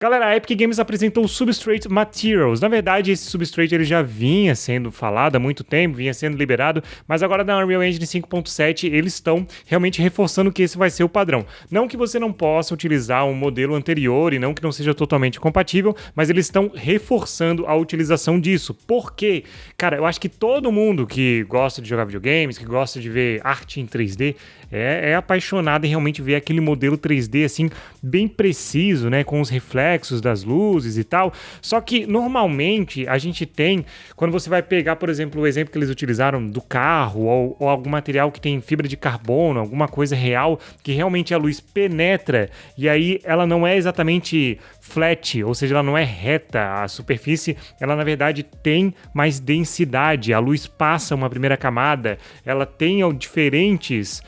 Galera, a Epic Games apresentou o Substrate Materials. Na verdade, esse Substrate ele já vinha sendo falado há muito tempo, vinha sendo liberado, mas agora na Unreal Engine 5.7 eles estão realmente reforçando que esse vai ser o padrão. Não que você não possa utilizar um modelo anterior e não que não seja totalmente compatível, mas eles estão reforçando a utilização disso. Por quê? Cara, eu acho que todo mundo que gosta de jogar videogames, que gosta de ver arte em 3D, é apaixonado em realmente ver aquele modelo 3D assim, bem preciso, né, com os reflexos das luzes e tal. Só que normalmente a gente tem, quando você vai pegar, por exemplo, o exemplo que eles utilizaram do carro ou algum material que tem fibra de carbono, alguma coisa real, que realmente a luz penetra e aí ela não é exatamente flat, ou seja, ela não é reta, a superfície, ela na verdade tem mais densidade, a luz passa uma primeira camada, ela tem diferentes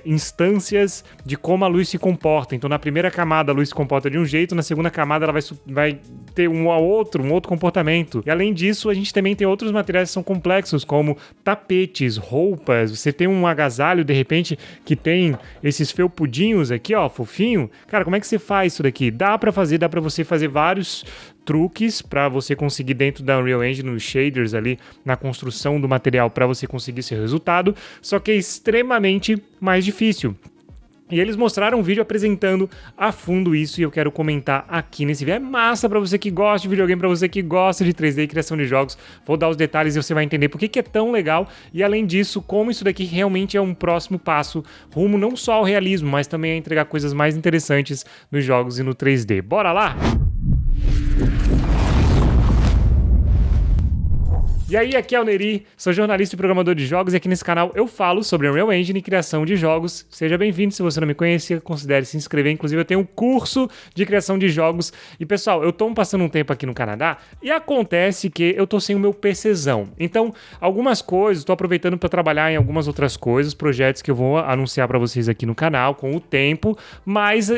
instâncias de como a luz se comporta. Então, na primeira camada, a luz se comporta de um jeito, na segunda camada, ela vai ter um outro comportamento. E, além disso, a gente também tem outros materiais que são complexos, como tapetes, roupas. Você tem um agasalho, de repente, que tem esses felpudinhos aqui, ó, fofinho. Cara, como é que você faz isso daqui? Dá pra você fazer vários truques para você conseguir dentro da Unreal Engine, nos shaders ali, na construção do material para você conseguir esse resultado, só que é extremamente mais difícil. E eles mostraram um vídeo apresentando a fundo isso e eu quero comentar aqui nesse vídeo. É massa pra você que gosta de videogame, pra você que gosta de 3D e criação de jogos. Vou dar os detalhes e você vai entender por que é tão legal e, além disso, como isso daqui realmente é um próximo passo rumo não só ao realismo, mas também a entregar coisas mais interessantes nos jogos e no 3D. Bora lá? E aí, aqui é o Neri, sou jornalista e programador de jogos e aqui nesse canal eu falo sobre Unreal Engine e criação de jogos. Seja bem-vindo, se você não me conhecia, considere se inscrever. Inclusive eu tenho um curso de criação de jogos. E pessoal, eu tô passando um tempo aqui no Canadá e acontece que eu tô sem o meu PCzão. Então, algumas coisas, tô aproveitando para trabalhar em algumas outras coisas, projetos que eu vou anunciar para vocês aqui no canal com o tempo, mas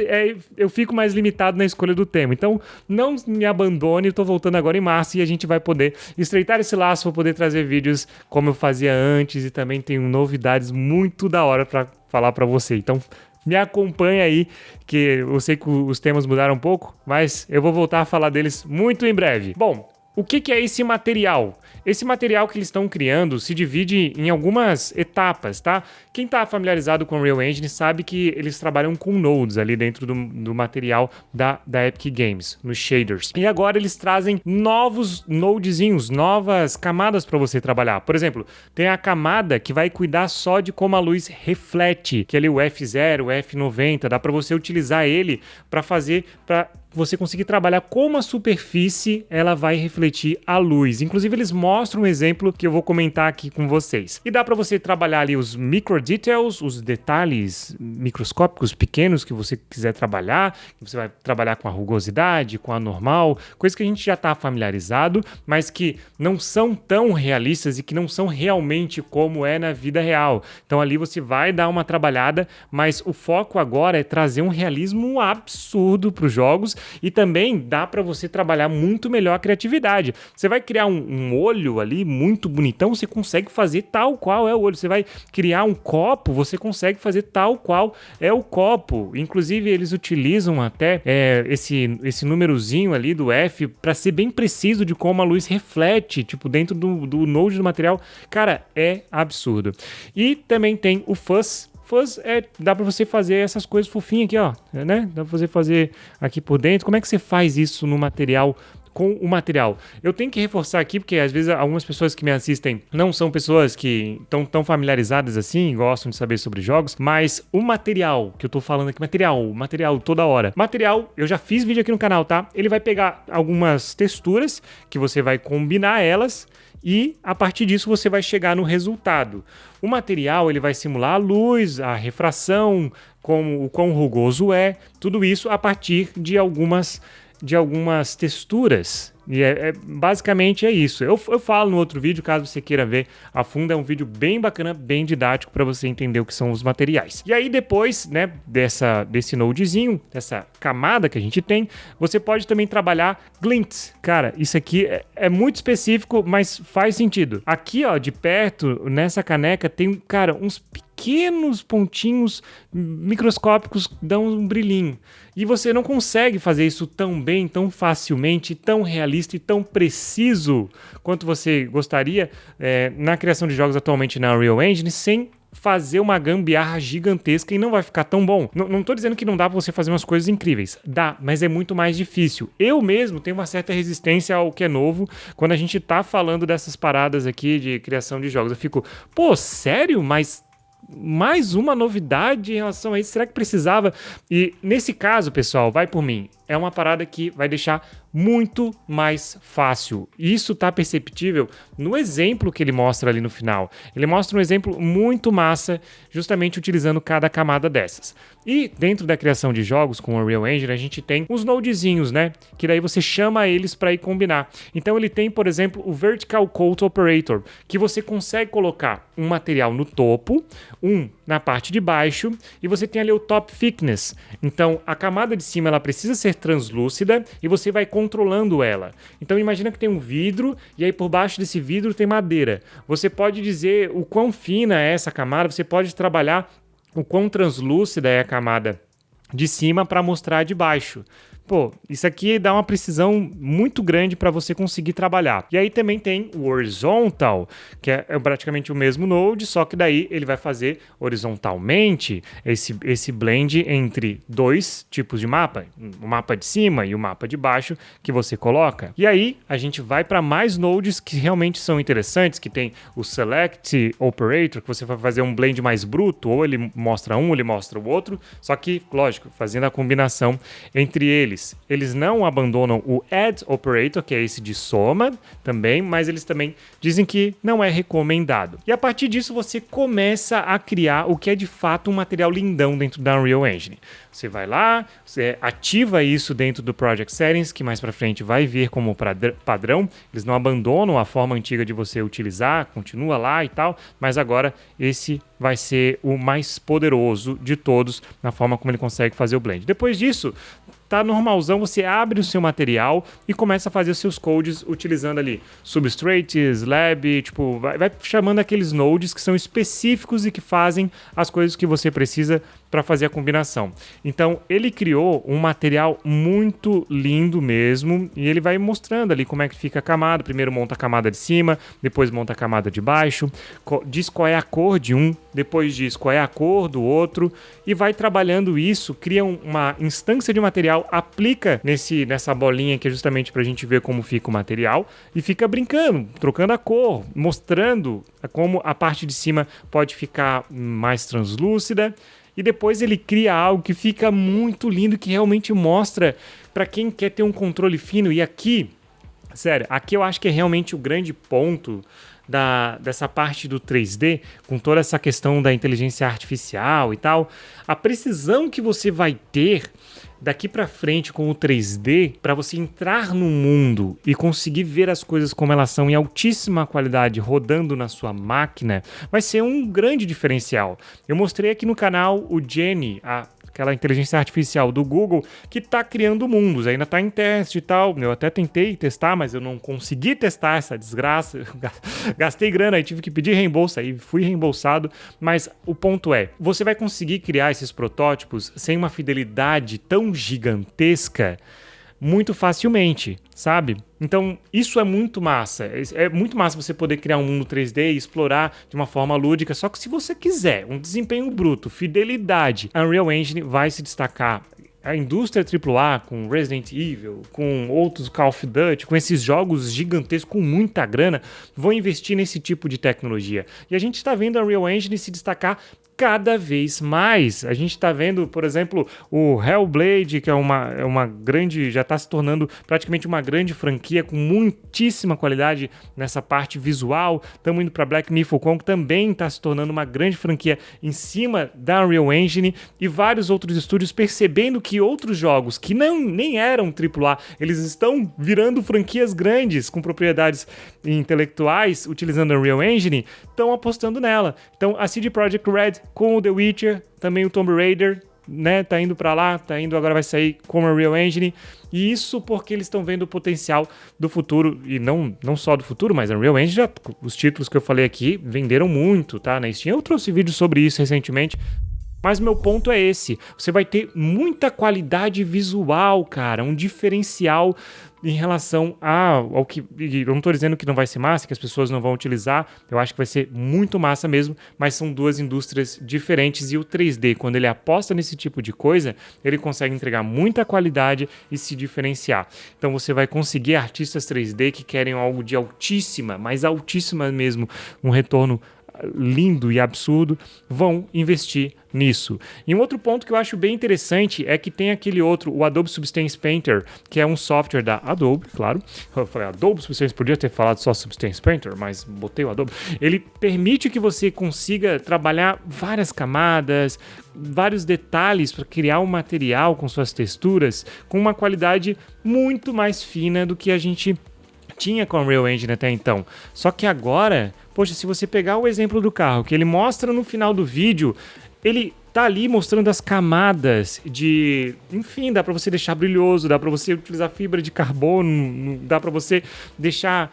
eu fico mais limitado na escolha do tema. Então, não me abandone, eu tô voltando agora em março e a gente vai poder estreitar esse laço, vou poder trazer vídeos como eu fazia antes e também tenho novidades muito da hora para falar para você. Então, me acompanha aí, que eu sei que os temas mudaram um pouco, mas eu vou voltar a falar deles muito em breve. Bom, o que é esse material? Esse material que eles estão criando se divide em algumas etapas, tá? Quem está familiarizado com o Unreal Engine sabe que eles trabalham com nodes ali dentro do material da Epic Games, nos shaders. E agora eles trazem novos nodezinhos, novas camadas para você trabalhar. Por exemplo, tem a camada que vai cuidar só de como a luz reflete, que é ali o F0, o F90, dá para você utilizar ele para você conseguir trabalhar como a superfície ela vai refletir a luz. Inclusive, eles mostram um exemplo que eu vou comentar aqui com vocês. E dá para você trabalhar ali os micro details, os detalhes microscópicos pequenos que você quiser trabalhar. Você vai trabalhar com a rugosidade, com a normal, coisas que a gente já está familiarizado, mas que não são tão realistas e que não são realmente como é na vida real. Então ali você vai dar uma trabalhada, mas o foco agora é trazer um realismo absurdo para os jogos. E também dá para você trabalhar muito melhor a criatividade. Você vai criar um olho ali muito bonitão, você consegue fazer tal qual é o olho. Você vai criar um copo, você consegue fazer tal qual é o copo. Inclusive, eles utilizam até esse númerozinho ali do F para ser bem preciso de como a luz reflete, tipo, dentro do node do material. Cara, é absurdo. E também tem o Fuzz. Fuzz dá pra você fazer essas coisas fofinhas aqui, ó, né? Dá pra você fazer aqui por dentro. Como é que você faz isso no material, com o material? Eu tenho que reforçar aqui, porque às vezes algumas pessoas que me assistem não são pessoas que estão tão familiarizadas assim, gostam de saber sobre jogos, mas o material que eu tô falando aqui, material toda hora. Material, eu já fiz vídeo aqui no canal, tá? Ele vai pegar algumas texturas que você vai combinar elas e a partir disso você vai chegar no resultado. O material ele vai simular a luz, a refração, o quão rugoso é, tudo isso a partir de algumas texturas. E basicamente é isso. Eu falo no outro vídeo, caso você queira ver a fundo, é um vídeo bem bacana, bem didático para você entender o que são os materiais. E aí depois, né, desse nodezinho, dessa camada que a gente tem, você pode também trabalhar glints. Cara, isso aqui é muito específico, mas faz sentido. Aqui, ó, de perto, nessa caneca, tem, cara, uns pequenos pequenos pontinhos microscópicos dão um brilhinho. E você não consegue fazer isso tão bem, tão facilmente, tão realista e tão preciso quanto você gostaria na criação de jogos atualmente na Unreal Engine, sem fazer uma gambiarra gigantesca e não vai ficar tão bom. Não tô dizendo que não dá pra você fazer umas coisas incríveis. Dá, mas é muito mais difícil. Eu mesmo tenho uma certa resistência ao que é novo quando a gente tá falando dessas paradas aqui de criação de jogos. Eu fico, pô, sério? Mas mais uma novidade em relação a isso? Será que precisava? E nesse caso, pessoal, vai por mim. É uma parada que vai deixar muito mais fácil. Isso tá perceptível no exemplo que ele mostra ali no final. Ele mostra um exemplo muito massa, justamente utilizando cada camada dessas. E dentro da criação de jogos com o Unreal Engine, a gente tem os nodezinhos, né? Que daí você chama eles para ir combinar. Então ele tem, por exemplo, o Vertical Coat Operator, que você consegue colocar um material no topo, um na parte de baixo, e você tem ali o Top Thickness. Então a camada de cima ela precisa ser translúcida e você vai controlando ela. Então imagina que tem um vidro e aí por baixo desse vidro tem madeira. Você pode dizer o quão fina é essa camada, você pode trabalhar o quão translúcida é a camada de cima para mostrar a de baixo. Pô, isso aqui dá uma precisão muito grande para você conseguir trabalhar. E aí também tem o Horizontal, que é praticamente o mesmo node, só que daí ele vai fazer horizontalmente esse blend entre dois tipos de mapa, o mapa de cima e o mapa de baixo que você coloca. E aí a gente vai para mais nodes que realmente são interessantes, que tem o Select Operator, que você vai fazer um blend mais bruto, ou ele mostra um, ou ele mostra o outro, só que, lógico, fazendo a combinação entre eles. Eles não abandonam o Add Operator, que é esse de soma também, mas eles também dizem que não é recomendado. E a partir disso você começa a criar o que é de fato um material lindão dentro da Unreal Engine. Você vai lá, você ativa isso dentro do Project Settings, que mais para frente vai vir como padrão. Eles não abandonam a forma antiga de você utilizar, continua lá e tal, mas agora esse vai ser o mais poderoso de todos na forma como ele consegue fazer o blend. Depois disso, tá normalzão, você abre o seu material e começa a fazer os seus codes utilizando ali Substrate, Slab, tipo, vai chamando aqueles nodes que são específicos e que fazem as coisas que você precisa para fazer a combinação. Então, ele criou um material muito lindo mesmo e ele vai mostrando ali como é que fica a camada. Primeiro monta a camada de cima, depois monta a camada de baixo, diz qual é a cor de um, depois diz qual é a cor do outro e vai trabalhando isso, cria uma instância de material, aplica nessa bolinha que é justamente para a gente ver como fica o material e fica brincando, trocando a cor, mostrando como a parte de cima pode ficar mais translúcida. E depois ele cria algo que fica muito lindo, que realmente mostra para quem quer ter um controle fino. E aqui, sério, aqui eu acho que é realmente o grande ponto dessa parte do 3D, com toda essa questão da inteligência artificial e tal. A precisão que você vai ter daqui para frente com o 3D, para você entrar no mundo e conseguir ver as coisas como elas são em altíssima qualidade rodando na sua máquina, vai ser um grande diferencial. Eu mostrei aqui no canal o Jenny, aquela inteligência artificial do Google, que está criando mundos, ainda está em teste e tal. Eu até tentei testar, mas eu não consegui testar essa desgraça. Gastei grana e tive que pedir reembolso, aí fui reembolsado. Mas o ponto é, você vai conseguir criar esses protótipos sem uma fidelidade tão gigantesca muito facilmente, sabe? Então, isso é muito massa. É muito massa você poder criar um mundo 3D e explorar de uma forma lúdica. Só que se você quiser um desempenho bruto, fidelidade, a Unreal Engine vai se destacar. A indústria AAA, com Resident Evil, com outros Call of Duty, com esses jogos gigantescos com muita grana, vão investir nesse tipo de tecnologia. E a gente está vendo a Unreal Engine se destacar cada vez mais. A gente está vendo, por exemplo, o Hellblade, que é uma grande, já está se tornando praticamente uma grande franquia com muitíssima qualidade nessa parte visual. Estamos indo para Black Myth Wukong, que também está se tornando uma grande franquia em cima da Unreal Engine, e vários outros estúdios percebendo que outros jogos que nem eram AAA, eles estão virando franquias grandes com propriedades intelectuais utilizando a Unreal Engine, estão apostando nela. Então a CD Projekt Red com o The Witcher, também o Tomb Raider, né, tá indo para lá, agora vai sair com a Unreal Engine, e isso porque eles estão vendo o potencial do futuro, e não só do futuro, mas a Unreal Engine, os títulos que eu falei aqui venderam muito, tá, na Steam. Eu trouxe vídeo sobre isso recentemente. Mas meu ponto é esse, você vai ter muita qualidade visual, cara, um diferencial em relação ao que... Eu não tô dizendo que não vai ser massa, que as pessoas não vão utilizar, eu acho que vai ser muito massa mesmo, mas são duas indústrias diferentes, e o 3D, quando ele aposta nesse tipo de coisa, ele consegue entregar muita qualidade e se diferenciar. Então você vai conseguir artistas 3D que querem algo de altíssima, mas altíssima mesmo, um retorno lindo e absurdo, vão investir nisso. E um outro ponto que eu acho bem interessante é que tem aquele outro, o Adobe Substance Painter, que é um software da Adobe, claro. Eu falei Adobe Substance, podia ter falado só Substance Painter, mas botei o Adobe. Ele permite que você consiga trabalhar várias camadas, vários detalhes para criar um material com suas texturas com uma qualidade muito mais fina do que a gente tinha com a Unreal Engine até então. Só que agora, poxa, se você pegar o exemplo do carro, que ele mostra no final do vídeo, ele tá ali mostrando as camadas de... Enfim, dá para você deixar brilhoso, dá para você utilizar fibra de carbono, dá para você deixar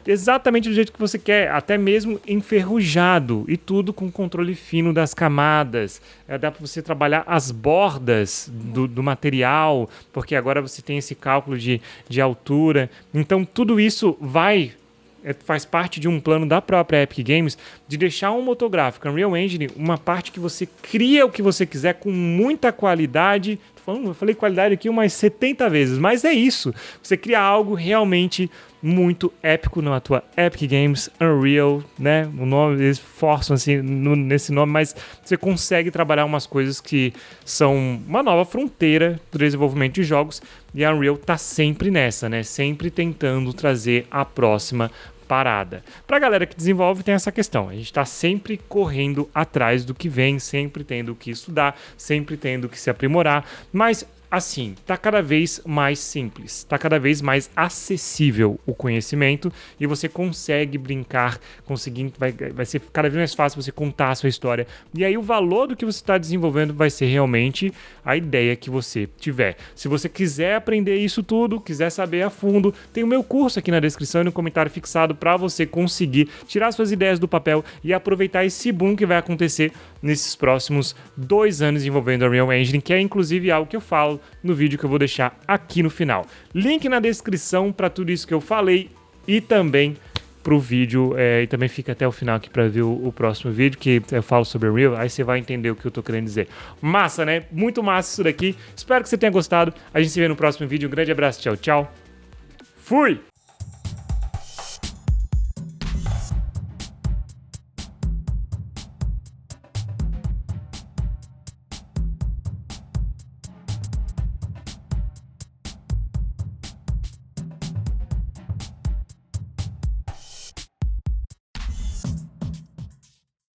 exatamente do jeito que você quer, até mesmo enferrujado, e tudo com controle fino das camadas. Dá para você trabalhar as bordas do material, porque agora você tem esse cálculo de altura. Então tudo isso faz parte de um plano da própria Epic Games de deixar um motográfico, Unreal Engine, uma parte que você cria o que você quiser com muita qualidade. Eu falei qualidade aqui umas 70 vezes, mas é isso. Você cria algo realmente muito épico na tua Epic Games Unreal, né? O nome, eles forçam assim nesse nome, mas você consegue trabalhar umas coisas que são uma nova fronteira do desenvolvimento de jogos, e a Unreal tá sempre nessa, né? Sempre tentando trazer a próxima parada. Pra galera que desenvolve, tem essa questão. A gente tá sempre correndo atrás do que vem, sempre tendo que estudar, sempre tendo que se aprimorar, mas assim, tá cada vez mais simples, tá cada vez mais acessível o conhecimento, e você consegue brincar, vai ser cada vez mais fácil você contar a sua história, e aí o valor do que você está desenvolvendo vai ser realmente a ideia que você tiver. Se você quiser aprender isso tudo, quiser saber a fundo, tem o meu curso aqui na descrição e no comentário fixado para você conseguir tirar suas ideias do papel e aproveitar esse boom que vai acontecer nesses próximos 2 anos envolvendo a Unreal Engine, que é inclusive algo que eu falo no vídeo que eu vou deixar aqui no final. Link na descrição para tudo isso que eu falei, e também pro vídeo, e também fica até o final aqui para ver o próximo vídeo, que eu falo sobre Unreal, aí você vai entender o que eu tô querendo dizer. Massa, né? Muito massa isso daqui. Espero que você tenha gostado. A gente se vê no próximo vídeo. Um grande abraço, tchau, tchau. Fui!